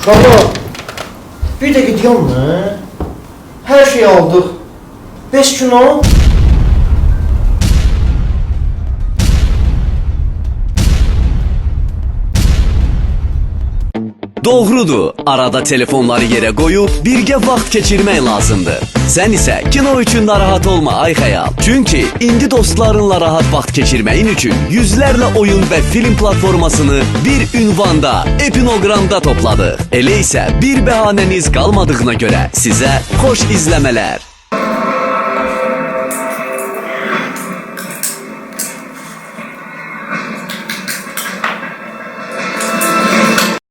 Baba, bir de gidiyor mu? Her şeyi aldık. 5 gün o. Doğrudur, arada telefonları yere qoyub birgə vaxt keçirmək lazımdır. Sən isə kino üçün narahat olma ay xəyal. Çünki indi dostlarınla rahat vaxt keçirməyin üçün yüzlərlə oyun və film platformasını bir ünvanda, Epinoqramda topladıq. Elə isə bir bəhanəniz qalmadığına görə sizə xoş izləmələr.